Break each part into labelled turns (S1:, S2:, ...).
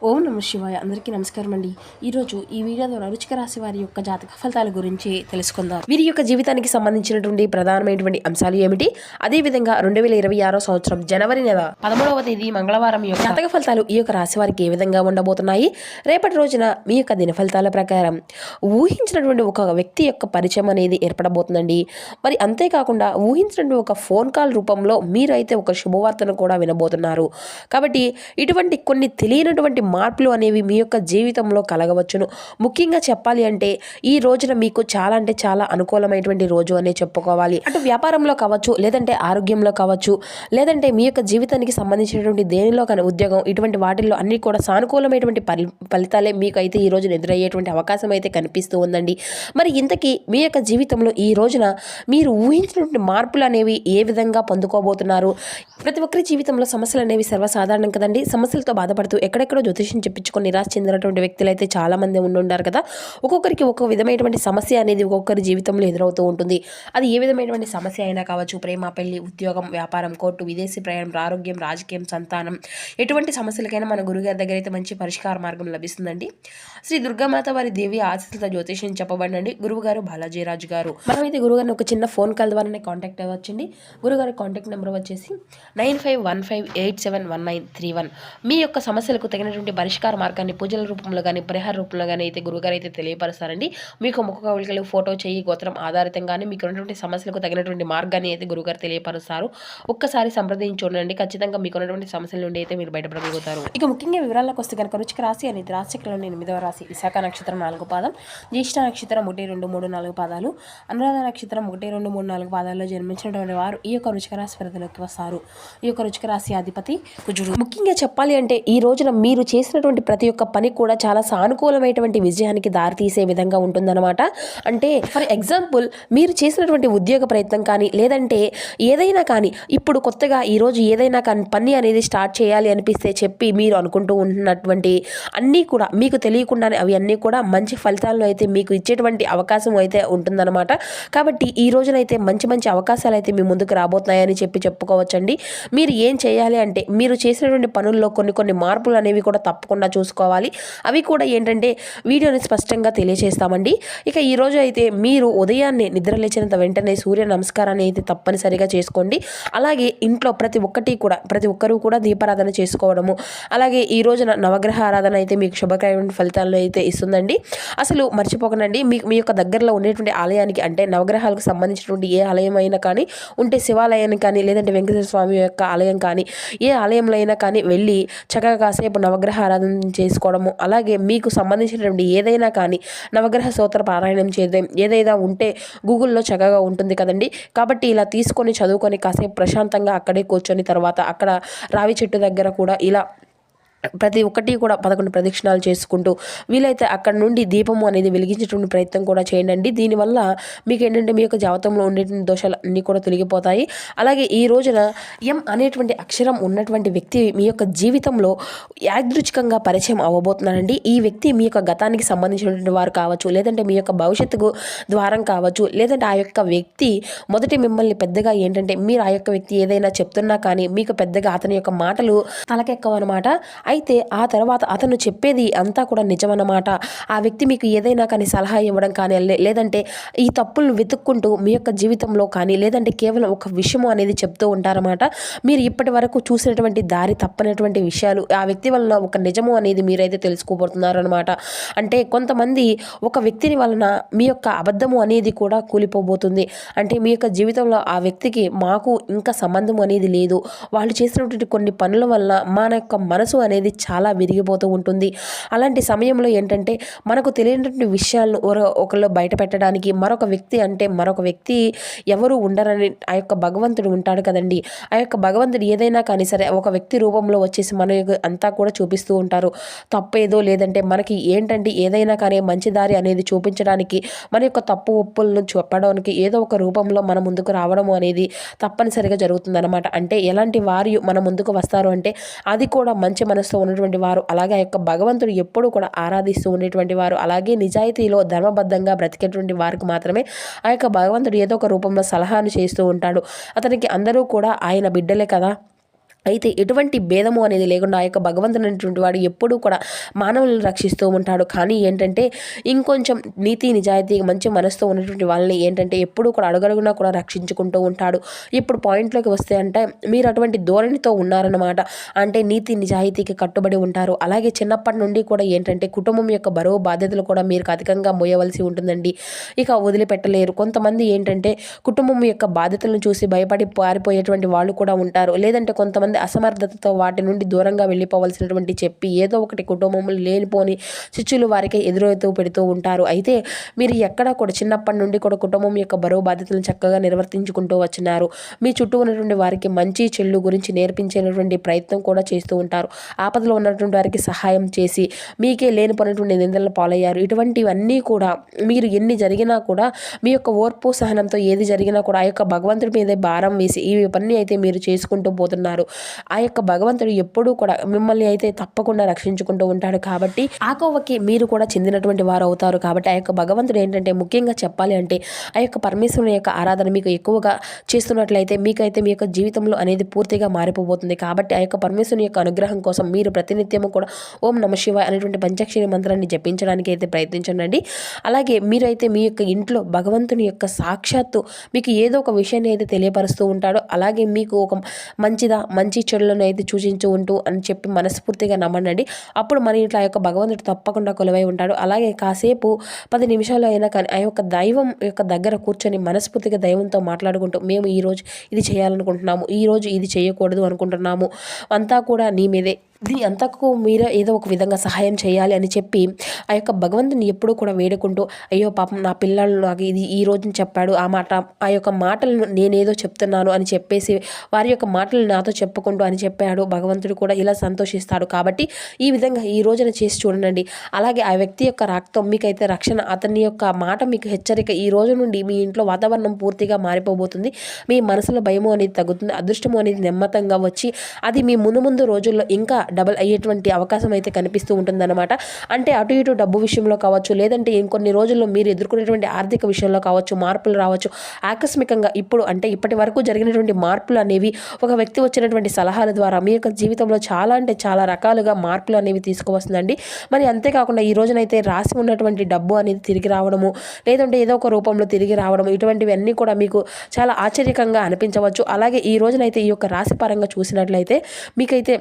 S1: ఓం నమ శివాయ. అందరికీ నమస్కారం అండి. ఈరోజు ఈ వీడియో ద్వారా వృశ్చిక రాశి వారి యొక్క జాతక ఫలితాల గురించి తెలుసుకుందాం. వీరి యొక్క జీవితానికి సంబంధించినటువంటి ప్రధానమైనటువంటి అంశాలు ఏమిటి, అదేవిధంగా 2026 సంవత్సరం జనవరి నెల 13వ తేదీ మంగళవారం యొక్క జాతక ఫలితాలు ఈ యొక్క రాశి వారికి ఏ విధంగా ఉండబోతున్నాయి, రేపటి రోజున మీ యొక్క దిన ఫలితాల ప్రకారం ఊహించినటువంటి ఒక వ్యక్తి యొక్క పరిచయం అనేది ఏర్పడబోతుందండి. మరి అంతేకాకుండా ఊహించినటువంటి ఒక ఫోన్ కాల్ రూపంలో మీరైతే ఒక శుభవార్తను కూడా వినబోతున్నారు. కాబట్టి ఇటువంటి కొన్ని తెలియనటువంటి మార్పులు అనేవి మీ యొక్క జీవితంలో కలగవచ్చును. ముఖ్యంగా చెప్పాలి అంటే ఈ రోజున మీకు చాలా అంటే చాలా అనుకూలమైనటువంటి రోజు అనే చెప్పుకోవాలి. అటు వ్యాపారంలో కావచ్చు, లేదంటే ఆరోగ్యంలో కావచ్చు, లేదంటే మీ యొక్క జీవితానికి సంబంధించినటువంటి దేనిలో కానీ ఉద్యోగం, ఇటువంటి వాటిల్లో అన్ని కూడా సానుకూలమైనటువంటి ఫలితాలే మీకు అయితే ఈ రోజున ఎదురయ్యేటువంటి అవకాశం అయితే కనిపిస్తూ ఉందండి. మరి ఇంతకీ మీ యొక్క జీవితంలో ఈ రోజున మీరు ఊహించినటువంటి మార్పులు అనేవి ఏ విధంగా పొందుకోబోతున్నారు? ప్రతి ఒక్కరి జీవితంలో సమస్యలు అనేవి సర్వసాధారణం కదండి. సమస్యలతో బాధపడుతూ ఎక్కడెక్కడో జ్యోతిష్యం చెప్పించుకొని నిరాశ చెందినటువంటి వ్యక్తులు అయితే చాలా మంది ఉండుంటారు కదా. ఒక్కొక్కరికి ఒక్కొక్క విధమైనటువంటి సమస్య అనేది ఒక్కొక్కరి జీవితంలో ఎదురవుతూ ఉంటుంది. అది ఏ విధమైనటువంటి సమస్య అయినా కావచ్చు, ప్రేమ, పెళ్లి, ఉద్యోగం, వ్యాపారం, కోర్టు, విదేశీ ప్రయాణం, ఆరోగ్యం, రాజకీయం, సంతానం, ఎటువంటి సమస్యలకైనా మన గురుగారి దగ్గర అయితే మంచి పరిష్కార మార్గం లభిస్తుందండి. శ్రీ దుర్గామాత వారి దేవి ఆశీస్సులతో జ్యోతిష్యం చెప్పబడండి గురువు గారు బాలాజీరాజు గారు. మనమైతే గురుగారిని ఒక చిన్న ఫోన్ కాల్ ద్వారానే కాంటాక్ట్ అవ్వచ్చండి. గురుగారి కాంటాక్ట్ నెంబర్ వచ్చేసి 9515871931. మీ యొక్క సమస్యలకు తగినటువంటి పరిష్కార మార్గాన్ని పూజల రూపంలో కానీ, పరిహార రూపంలో కానీ అయితే గురుగారు అయితే తెలియపరుస్తారండి. మీకు ముఖ కవళికలు, ఫోటో, చెయ్యి, గోత్రం ఆధారితంగానే మీకు ఉన్నటువంటి సమస్యలకు తగినటువంటి మార్గాన్ని అయితే గురుగారు తెలియపరుస్తారు. ఒక్కసారి సంప్రదించి చూడండి, ఖచ్చితంగా మీకు ఉన్నటువంటి సమస్యల నుండి అయితే మీరు బయటపడగలుగుతారు. ఇక ముఖ్యంగా వివరాలకు వస్తే కనుక వృశ్చిక రాశి అనేది రాశిచక్రంలోని 8వ రాశి. విశాఖ నక్షత్రం 4 పాదం, జ్యేష్ఠ నక్షత్రం 1, 2, 3, 4 పాదాలు, అనురాధ నక్షత్రం 1, 2, 3, 4 పాదాల్లో జన్మించినటువంటి వారు ఈ యొక్క వృశ్చిక రాశి పరిధిలోకి వస్తారు. ఈ యొక్క వృశ్చిక రాశి అధిపతి కుజుడు. ముఖ్యంగా చెప్పాలి అంటే ఈ రోజున మీరు చేసినటువంటి ప్రతి ఒక్క పని కూడా చాలా సానుకూలమైనటువంటి విజయానికి దారితీసే విధంగా ఉంటుందన్నమాట. అంటే ఫర్ ఎగ్జాంపుల్, మీరు చేసినటువంటి ఉద్యోగ ప్రయత్నం కానీ, లేదంటే ఏదైనా కానీ ఇప్పుడు కొత్తగా ఈరోజు ఏదైనా కానీ పని అనేది స్టార్ట్ చేయాలి అనిపిస్తే చెప్పి మీరు అనుకుంటూ ఉంటున్నటువంటి అన్నీ కూడా మీకు తెలియకుండానే అవి అన్నీ కూడా మంచి ఫలితాలను అయితే మీకు ఇచ్చేటువంటి అవకాశం అయితే ఉంటుందన్నమాట. కాబట్టి ఈ రోజునైతే మంచి మంచి అవకాశాలు అయితే మీ ముందుకు రాబోతున్నాయని చెప్పుకోవచ్చండి. మీరు ఏం చేయాలి అంటే మీరు చేసినటువంటి పనుల్లో కొన్ని మార్పులు అనేవి కూడా తప్పకుండా చూసుకోవాలి. అవి కూడా ఏంటంటే వీడియోని స్పష్టంగా తెలియజేస్తామండి. ఇక ఈ రోజు అయితే మీరు ఉదయాన్నే నిద్ర లేచినంత వెంటనే సూర్య నమస్కారాన్ని అయితే తప్పనిసరిగా చేసుకోండి. అలాగే ఇంట్లో ప్రతి ఒక్కరూ కూడా దీపారాధన చేసుకోవడము, అలాగే ఈ రోజున నవగ్రహ ఆరాధన అయితే మీకు శుభకరమైన ఫలితాలను అయితే ఇస్తుందండి. అసలు మర్చిపోకండి, మీ యొక్క దగ్గరలో ఉండేటువంటి ఆలయానికి, అంటే నవగ్రహాలకు సంబంధించినటువంటి ఏ ఆలయం అయినా కానీ ఉంటే శివాలయాన్ని కానీ, లేదంటే వెంకటేశ్వర స్వామి యొక్క ఆలయం కానీ, ఏ ఆలయంలో అయినా కానీ వెళ్ళి చక్కగా కాసేపు నవగ్రహ ఆరాధన చేసుకోవడము, అలాగే మీకు సంబంధించినటువంటి ఏదైనా కానీ నవగ్రహ స్తోత్ర పారాయణం చేయడం ఏదైనా ఉంటే గూగుల్లో చక్కగా ఉంటుంది కదండి. కాబట్టి ఇలా తీసుకొని చదువుకొని కాసేపు ప్రశాంతంగా అక్కడే కూర్చొని తర్వాత అక్కడ రావి చెట్టు దగ్గర కూడా ఇలా ప్రతి ఒక్కటి కూడా 11 ప్రదక్షిణాలు చేసుకుంటూ వీలైతే అక్కడ నుండి దీపము అనేది వెలిగించేటువంటి ప్రయత్నం కూడా చేయండి. దీనివల్ల మీకు ఏంటంటే మీ యొక్క జాతకంలో ఉండేటువంటి దోషాలు అన్నీ కూడా తొలగిపోతాయి. అలాగే ఈ రోజున ఎం అనేటువంటి అక్షరం ఉన్నటువంటి వ్యక్తి మీ యొక్క జీవితంలో యాదృచ్ఛికంగా పరిచయం అవ్వబోతున్నారండి. ఈ వ్యక్తి మీ యొక్క గతానికి సంబంధించినటువంటి వారు కావచ్చు, లేదంటే మీ యొక్క భవిష్యత్తుకు ద్వారం కావచ్చు, లేదంటే ఆ యొక్క వ్యక్తి మొదటి మిమ్మల్ని పెద్దగా ఏంటంటే మీరు ఆ యొక్క వ్యక్తి ఏదైనా చెప్తున్నా కానీ మీకు పెద్దగా అతని యొక్క మాటలు తలకెక్కవన్నమాట. అయితే ఆ తర్వాత అతను చెప్పేది అంతా కూడా నిజమన్నమాట. ఆ వ్యక్తి మీకు ఏదైనా కానీ సలహా ఇవ్వడం కానీ, లేదంటే ఈ తప్పులను వెతుక్కుంటూ మీ యొక్క జీవితంలో కానీ, లేదంటే కేవలం ఒక విషయం అనేది చెప్తూ ఉంటారన్నమాట. మీరు ఇప్పటి వరకు చూసినటువంటి దారి తప్పనటువంటి విషయాలు ఆ వ్యక్తి వలన ఒక నిజము అనేది మీరైతే తెలుసుకోబోతున్నారనమాట. అంటే కొంతమంది ఒక వ్యక్తిని వలన మీ యొక్క అబద్ధము అనేది కూడా కూలిపోబోతుంది. అంటే మీ యొక్క జీవితంలో ఆ వ్యక్తికి మాకు ఇంకా సంబంధం అనేది లేదు, వాళ్ళు చేసినటువంటి కొన్ని పనుల వల్ల మన యొక్క మనసు అనేది చాలా విరిగిపోతూ ఉంటుంది. అలాంటి సమయంలో ఏంటంటే మనకు తెలియనటువంటి విషయాలను ఒకళ్ళు బయట పెట్టడానికి మరొక వ్యక్తి ఎవరు ఉండరని ఆ యొక్క భగవంతుడు ఉంటాడు కదండి. ఆ యొక్క భగవంతుడు ఏదైనా కానీ సరే ఒక వ్యక్తి రూపంలో వచ్చేసి మన అంతా కూడా చూపిస్తూ ఉంటారు. తప్పేదో లేదంటే మనకి ఏంటంటే ఏదైనా కానీ మంచి దారి అనేది చూపించడానికి, మన యొక్క తప్పు ఒప్పులను చెప్పడానికి ఏదో ఒక రూపంలో మన ముందుకు రావడం అనేది తప్పనిసరిగా జరుగుతుందన్నమాట. అంటే ఎలాంటి వారు మన ముందుకు వస్తారు అంటే అది కూడా మంచి మనసుతో ఉన్నటువంటి వారు, అలాగే ఆ యొక్క భగవంతుడు ఎప్పుడూ కూడా ఆరాధిస్తూ ఉండేటువంటి వారు, అలాగే నిజాయితీలో ధర్మబద్ధంగా బ్రతికేటువంటి వారికి మాత్రమే ఆ యొక్క భగవంతుడు ఏదో ఒక రూపంలో సలహాను చేస్తూ ఉంటాడు. అతనికి అందరూ కూడా ఆయన బిడ్డలే కదా. అయితే ఎటువంటి భేదము అనేది లేకుండా ఆ యొక్క భగవంతుడు అనేటువంటి వాడు ఎప్పుడూ కూడా మానవులను రక్షిస్తూ ఉంటాడు. కానీ ఏంటంటే ఇంకొంచెం నీతి నిజాయితీ మంచి మనసుతో ఉన్నటువంటి వాళ్ళని ఏంటంటే ఎప్పుడూ కూడా అడుగడుగునా కూడా రక్షించుకుంటూ ఉంటాడు. ఇప్పుడు పాయింట్లోకి వస్తే అంటే మీరు అటువంటి ధోరణితో ఉన్నారన్నమాట. అంటే నీతి నిజాయితీకి కట్టుబడి ఉంటారు. అలాగే చిన్నప్పటి నుండి కూడా ఏంటంటే కుటుంబం యొక్క బరువు బాధ్యతలు కూడా మీరు అధికంగా మోయవలసి ఉంటుందండి. ఇక వదిలిపెట్టలేరు. కొంతమంది ఏంటంటే కుటుంబం యొక్క బాధ్యతలను చూసి భయపడి పారిపోయేటువంటి వాళ్ళు కూడా ఉంటారు. లేదంటే కొంతమంది అసమర్థతతో వాటి నుండి దూరంగా వెళ్ళిపోవలసినటువంటి చెప్పి ఏదో ఒకటి కుటుంబంలో లేనిపోని చిచ్చులు వారికి ఎదురవుతూ పెడుతూ ఉంటారు. అయితే మీరు ఎక్కడా కూడా చిన్నప్పటి నుండి కూడా కుటుంబం యొక్క బరువు బాధ్యతలను చక్కగా నిర్వర్తించుకుంటూ వచ్చినారు. మీ చుట్టూ ఉన్నటువంటి వారికి మంచి చెల్లు గురించి నేర్పించేటువంటి ప్రయత్నం కూడా చేస్తూ ఉంటారు. ఆపదలో ఉన్నటువంటి వారికి సహాయం చేసి మీకే లేనిపోయినటువంటి నిందలను పాలయ్యారు. ఇటువంటివన్నీ కూడా మీరు ఎన్ని జరిగినా కూడా మీ యొక్క ఓర్పు సహనంతో ఏది జరిగినా కూడా ఆ యొక్క భగవంతుడి మీదే భారం వేసి ఈ పని అయితే మీరు చేసుకుంటూ పోతున్నారు. ఆ యొక్క భగవంతుడు ఎప్పుడూ కూడా మిమ్మల్ని అయితే తప్పకుండా రక్షించుకుంటూ ఉంటాడు. కాబట్టి ఆ కోవకి మీరు కూడా చెందినటువంటి వారు అవుతారు. కాబట్టి ఆ యొక్క భగవంతుడు ఏంటంటే ముఖ్యంగా చెప్పాలి అంటే ఆ యొక్క పరమేశ్వరుని యొక్క ఆరాధన మీకు ఎక్కువగా చేస్తున్నట్లయితే మీకైతే మీ యొక్క జీవితంలో అనేది పూర్తిగా మారిపోబోతుంది. కాబట్టి ఆ యొక్క పరమేశ్వరుని యొక్క అనుగ్రహం కోసం మీరు ప్రతినిత్యము కూడా ఓం నమ శివాయ అనేటువంటి పంచాక్షరి మంత్రాన్ని జపించడానికి అయితే ప్రయత్నించండి. అలాగే మీరైతే మీ యొక్క ఇంట్లో భగవంతుని యొక్క సాక్షాత్తు మీకు ఏదో ఒక విషయాన్ని అయితే తెలియపరుస్తూ ఉంటాడో అలాగే మీకు ఒక మంచి చెడులను అయితే సూచించు ఉంటూ అని చెప్పి మనస్ఫూర్తిగా నమ్మండి. అప్పుడు మన ఇంట్లో ఆ యొక్క భగవంతుడు తప్పకుండా కొలువై ఉంటాడు. అలాగే కాసేపు 10 నిమిషాలు అయినా కానీ ఆ యొక్క దైవం యొక్క దగ్గర కూర్చొని మనస్ఫూర్తిగా దైవంతో మాట్లాడుకుంటూ మేము ఈరోజు ఇది చేయాలనుకుంటున్నాము, ఈరోజు ఇది చేయకూడదు అనుకుంటున్నాము, అంతా కూడా నీ మీదే, దీని అంతకు మీరే ఏదో ఒక విధంగా సహాయం చేయాలి అని చెప్పి ఆ యొక్క భగవంతుని ఎప్పుడూ కూడా వేడుకుంటూ అయ్యో పాపం నా పిల్లలు నాకు ఇది ఈ రోజున చెప్పాడు, ఆ యొక్క మాటలను నేనేదో చెప్తున్నాను అని చెప్పేసి వారి యొక్క మాటలు నాతో చెప్పుకుంటూ అని చెప్పాడు భగవంతుడు కూడా ఇలా సంతోషిస్తాడు. కాబట్టి ఈ విధంగా ఈ రోజున చేసి చూడండి. అలాగే ఆ వ్యక్తి యొక్క రక్తం మీకైతే రక్షణ, అతని యొక్క మాట మీకు హెచ్చరిక. ఈ రోజు నుండి మీ ఇంట్లో వాతావరణం పూర్తిగా మారిపోబోతుంది. మీ మనసులో భయము అనేది తగ్గుతుంది, అదృష్టము అనేది నెమ్మతంగా వచ్చి అది మీ ముందు రోజుల్లో ఇంకా డబల్ అయ్యేటువంటి అవకాశం అయితే కనిపిస్తూ ఉంటుందన్నమాట. అంటే అటు ఇటు డబ్బు విషయంలో కావచ్చు, లేదంటే ఇంకొన్ని రోజుల్లో మీరు ఎదుర్కొనేటువంటి ఆర్థిక విషయంలో కావచ్చు మార్పులు రావచ్చు. ఆకస్మికంగా ఇప్పటి వరకు జరిగినటువంటి మార్పులు అనేవి ఒక వ్యక్తి వచ్చినటువంటి సలహాల ద్వారా మీ యొక్క జీవితంలో చాలా అంటే చాలా రకాలుగా మార్పులు అనేవి తీసుకువస్తుందండి. మరి అంతేకాకుండా ఈ రోజునైతే రాసి ఉన్నటువంటి డబ్బు అనేది తిరిగి రావడము, లేదంటే ఏదో ఒక రూపంలో తిరిగి రావడం, ఇటువంటివన్నీ కూడా మీకు చాలా ఆశ్చర్యకంగా అనిపించవచ్చు. అలాగే ఈ రోజునైతే ఈ యొక్క రాశి పరంగా చూసినట్లయితే మీకైతే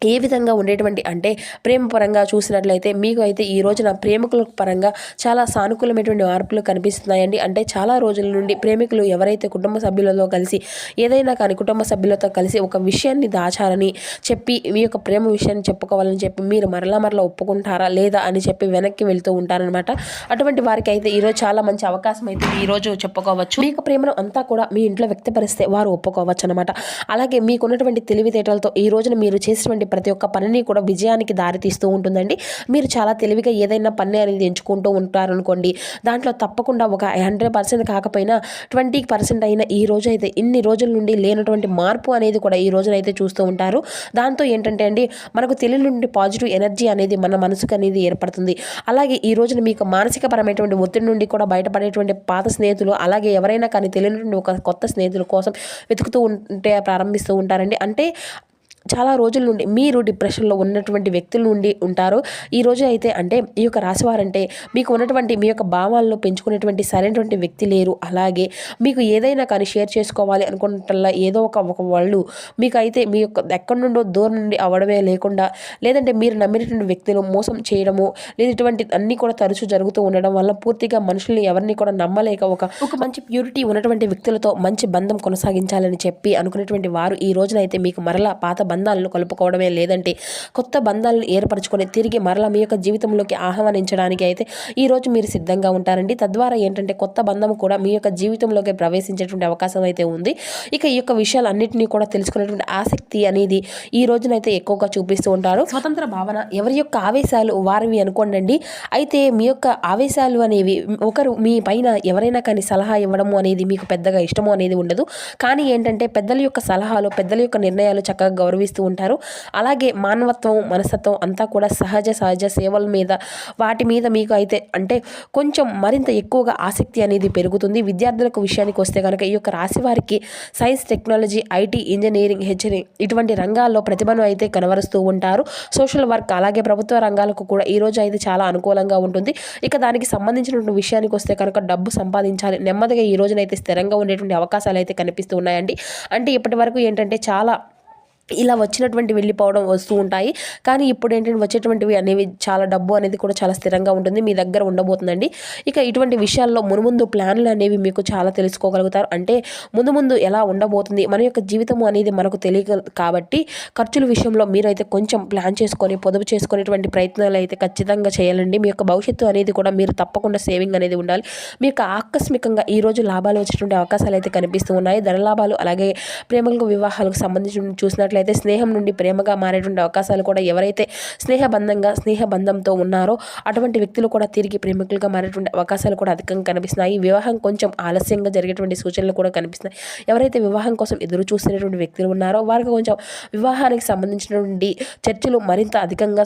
S1: ఏ విధంగా ఉండేటువంటి అంటే ప్రేమ పరంగా చూసినట్లయితే మీకు అయితే ఈ రోజున ప్రేమికుల పరంగా చాలా సానుకూలమైనటువంటి మార్పులు కనిపిస్తున్నాయండి. అంటే చాలా రోజుల నుండి ప్రేమికులు ఎవరైతే కుటుంబ సభ్యులతో కలిసి ఏదైనా కానీ కుటుంబ సభ్యులతో కలిసి ఒక విషయాన్ని దాచాలని చెప్పి మీ యొక్క ప్రేమ విషయాన్ని చెప్పుకోవాలని చెప్పి మీరు మరలా ఒప్పుకుంటారా లేదా అని చెప్పి వెనక్కి వెళ్తూ ఉంటారనమాట. అటువంటి వారికి అయితే ఈరోజు చాలా మంచి అవకాశం అయితే ఈరోజు చెప్పుకోవచ్చు. మీ యొక్క ప్రేమను అంతా కూడా మీ ఇంట్లో వ్యక్తపరిస్తే వారు ఒప్పుకోవచ్చు అనమాట. అలాగే మీకున్నటువంటి తెలివితేటలతో ఈ రోజున మీరు చేసినటువంటి ప్రతి ఒక్క పనిని కూడా విజయానికి దారితీస్తూ ఉంటుందండి. మీరు చాలా తెలివిగా ఏదైనా పని అనేది ఎంచుకుంటూ ఉంటారనుకోండి, దాంట్లో తప్పకుండా ఒక 100% కాకపోయినా 20% అయినా ఈ రోజు అయితే ఇన్ని రోజుల నుండి లేనటువంటి మార్పు అనేది కూడా ఈ రోజునైతే చూస్తూ ఉంటారు. దాంతో ఏంటంటే అండి మనకు తెలియని నుండి పాజిటివ్ ఎనర్జీ అనేది మన మనసుకు అనేది ఏర్పడుతుంది. అలాగే ఈ రోజున మీకు మానసికపరమైనటువంటి ఒత్తిడి నుండి కూడా బయటపడేటువంటి పాత స్నేహితులు, అలాగే ఎవరైనా కానీ తెలియనటువంటి ఒక కొత్త స్నేహితుల కోసం వెతుకుతూ ఉంటే ప్రారంభిస్తూ ఉంటారండి. అంటే చాలా రోజుల నుండి మీరు డిప్రెషన్లో ఉన్నటువంటి వ్యక్తుల నుండి ఉంటారు. ఈ రోజు అయితే అంటే ఈ యొక్క రాశివారంటే మీకు ఉన్నటువంటి మీ యొక్క భావాలను పెంచుకునేటువంటి సరైనటువంటి వ్యక్తి లేరు. అలాగే మీకు ఏదైనా కానీ షేర్ చేసుకోవాలి అనుకుంటల్లా ఏదో ఒక వాళ్ళు మీకు అయితే మీ యొక్క ఎక్కడి నుండో దూరం నుండి అవ్వడమే లేకుండా, లేదంటే మీరు నమ్మినటువంటి వ్యక్తులు మోసం చేయడము లేదా ఇటువంటి అన్నీ కూడా తరచూ జరుగుతూ ఉండడం వల్ల పూర్తిగా మనుషుల్ని ఎవరిని కూడా నమ్మలేక ఒక మంచి ప్యూరిటీ ఉన్నటువంటి వ్యక్తులతో మంచి బంధం కొనసాగించాలని చెప్పి అనుకునేటువంటి వారు ఈ రోజునైతే మీకు మరలా పాత బంధాలను కలుపుకోవడమే లేదంటే కొత్త బంధాలను ఏర్పరచుకొని తిరిగి మరలా మీ యొక్క జీవితంలోకి ఆహ్వానించడానికి అయితే ఈరోజు మీరు సిద్ధంగా ఉంటారండి. తద్వారా ఏంటంటే కొత్త బంధం కూడా మీ యొక్క జీవితంలోకి ప్రవేశించేటువంటి అవకాశం అయితే ఉంది. ఇక ఈ యొక్క విషయాలన్నింటినీ కూడా తెలుసుకునేటువంటి ఆసక్తి అనేది ఈ రోజునైతే ఎక్కువగా చూపిస్తూ ఉంటారు. స్వతంత్ర భావన, ఎవరి యొక్క ఆవేశాలు వారివి అనుకోండి. అయితే మీ యొక్క ఆవేశాలు అనేవి ఒకరు మీ పైన ఎవరైనా కానీ సలహా ఇవ్వడము అనేది మీకు పెద్దగా ఇష్టము అనేది ఉండదు. కానీ ఏంటంటే పెద్దల యొక్క సలహాలు, పెద్దల యొక్క నిర్ణయాలు చక్కగా గౌరవిస్తూ ఉంటారు. అలాగే మానవత్వం, మనస్తత్వం అంతా కూడా సహజ సేవల మీద వాటి మీద మీకు అయితే అంటే కొంచెం మరింత ఎక్కువగా ఆసక్తి అనేది పెరుగుతుంది. విద్యార్థులకు విషయానికి వస్తే కనుక ఈ యొక్క రాశి వారికి science, technology, IT, engineering, HR ఇటువంటి రంగాల్లో ప్రతిభను అయితే కనబరుస్తూ ఉంటారు. సోషల్ వర్క్ అలాగే ప్రభుత్వ రంగాలకు కూడా ఈ రోజు అయితే చాలా అనుకూలంగా ఉంటుంది. ఇక దానికి సంబంధించినటువంటి విషయానికి వస్తే కనుక డబ్బు సంపాదించాలి, నెమ్మదిగా ఈ రోజునైతే స్థిరంగా ఉండేటువంటి అవకాశాలు అయితే కనిపిస్తూ ఉన్నాయండి. అంటే ఇప్పటి వరకు ఏంటంటే చాలా ఇలా వచ్చినటువంటి వెళ్ళిపోవడం వస్తూ ఉంటాయి. కానీ ఇప్పుడు ఏంటంటే వచ్చేటువంటివి అనేవి చాలా డబ్బు అనేది కూడా చాలా స్థిరంగా ఉంటుంది, మీ దగ్గర ఉండబోతుందండి. ఇక ఇటువంటి విషయాల్లో మునుముందు ప్లాన్లు అనేవి మీకు చాలా తెలుసుకోగలుగుతారు. అంటే ముందు ఎలా ఉండబోతుంది, మన యొక్క జీవితం అనేది మనకు తెలియదు కాబట్టి ఖర్చుల విషయంలో మీరైతే కొంచెం ప్లాన్ చేసుకొని పొదుపు చేసుకునేటువంటి ప్రయత్నాలు అయితే ఖచ్చితంగా చేయాలండి. మీ యొక్క భవిష్యత్తు అనేది కూడా మీరు తప్పకుండా సేవింగ్ అనేది ఉండాలి. మీకు ఆకస్మికంగా ఈరోజు లాభాలు వచ్చేటువంటి అవకాశాలు అయితే కనిపిస్తూ ఉన్నాయి. ధన లాభాలు అలాగే ప్రేమలకు, వివాహాలకు సంబంధించి చూసినట్లయితే స్నేహం నుండి ప్రేమగా మారేటువంటి అవకాశాలు కూడా ఎవరైతే స్నేహబంధంతో ఉన్నారో అటువంటి వ్యక్తులు కూడా తిరిగి ప్రేమికులుగా మారేటువంటి అవకాశాలు కూడా అధికంగా కనిపిస్తున్నాయి. వివాహం కొంచెం ఆలస్యంగా జరిగేటువంటి సూచనలు కూడా కనిపిస్తున్నాయి. ఎవరైతే వివాహం కోసం ఎదురు చూస్తున్నటువంటి వ్యక్తులు ఉన్నారో వారికి కొంచెం వివాహానికి సంబంధించినటువంటి చర్చలు మరింత అధికంగా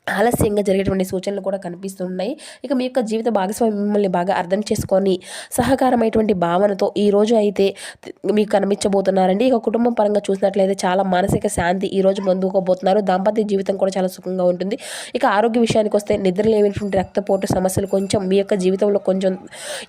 S1: ఆలస్యంగా జరిగేటువంటి సూచనలు కూడా కనిపిస్తున్నాయి. ఇక మీ యొక్క జీవిత భాగస్వామి మిమ్మల్ని బాగా అర్థం చేసుకొని సహకారమైనటువంటి భావనతో ఈరోజు అయితే మీకు కనిపించబోతున్నారండి. ఇక కుటుంబం పరంగా చూసినట్లయితే చాలా మానసిక శాంతి ఈరోజు పొందుకోబోతున్నారు. దాంపత్య జీవితం కూడా చాలా సుఖంగా ఉంటుంది. ఇక ఆరోగ్య విషయానికి వస్తే నిద్రలేనటువంటి రక్తపోటు సమస్యలు కొంచెం మీ యొక్క జీవితంలో కొంచెం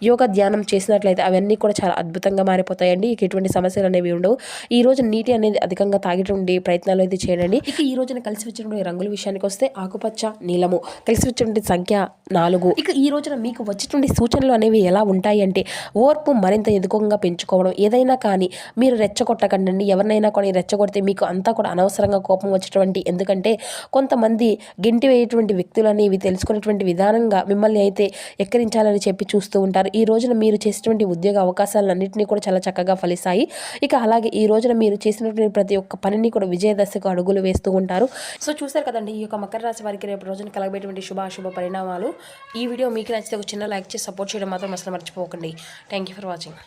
S1: యోగా ధ్యానం చేసినట్లయితే అవన్నీ కూడా చాలా అద్భుతంగా మారిపోతాయండి. ఇక ఎటువంటి సమస్యలు అనేవి ఉండవు. ఈ రోజు నీటి అనేది అధికంగా తాగేటువంటి ప్రయత్నాలు అయితే చేయండి. ఇక ఈ రోజున కలిసి వచ్చినటువంటి రంగుల విషయానికి వస్తే ఆకుపచ్చ, నీలము, కలిసి వచ్చేటువంటి సంఖ్య 4. ఇక ఈ రోజున మీకు వచ్చేటువంటి సూచనలు అనేవి ఎలా ఉంటాయి అంటే ఓర్పు మరింత ఎదుగుగా పెంచుకోవడం. ఏదైనా కానీ మీరు రెచ్చగొట్టకండి. ఎవరినైనా కానీ రెచ్చగొడితే మీకు అంతా కూడా అనవసరంగా కోపం వచ్చేటువంటి, ఎందుకంటే కొంతమంది గెంటి వేయేటువంటి వ్యక్తులు అనేవి తెలుసుకునేటువంటి విధానంగా మిమ్మల్ని అయితే ఎక్కిరించాలని చెప్పి చూస్తూ ఉంటారు. ఈ రోజున మీరు చేసేటువంటి ఉద్యోగ అవకాశాలన్నింటినీ కూడా చాలా చక్కగా ఫలిస్తాయి. ఇక అలాగే ఈ రోజున మీరు చేసినటువంటి ప్రతి ఒక్క పనిని కూడా విజయదశకు అడుగులు వేస్తూ ఉంటారు. సో చూసారు కదండి ఈ యొక్క మకర రాశి వారికి రేపు రోజున కలగబేటువంటి శుభాశుభ పరిణామాలు. ఈ వీడియో మీకు నచ్చితే ఒక చిన్న లైక్ చేసి సపోర్ట్ చేయడం మాత్రం అసలు మర్చిపోకండి. Thank you for watching.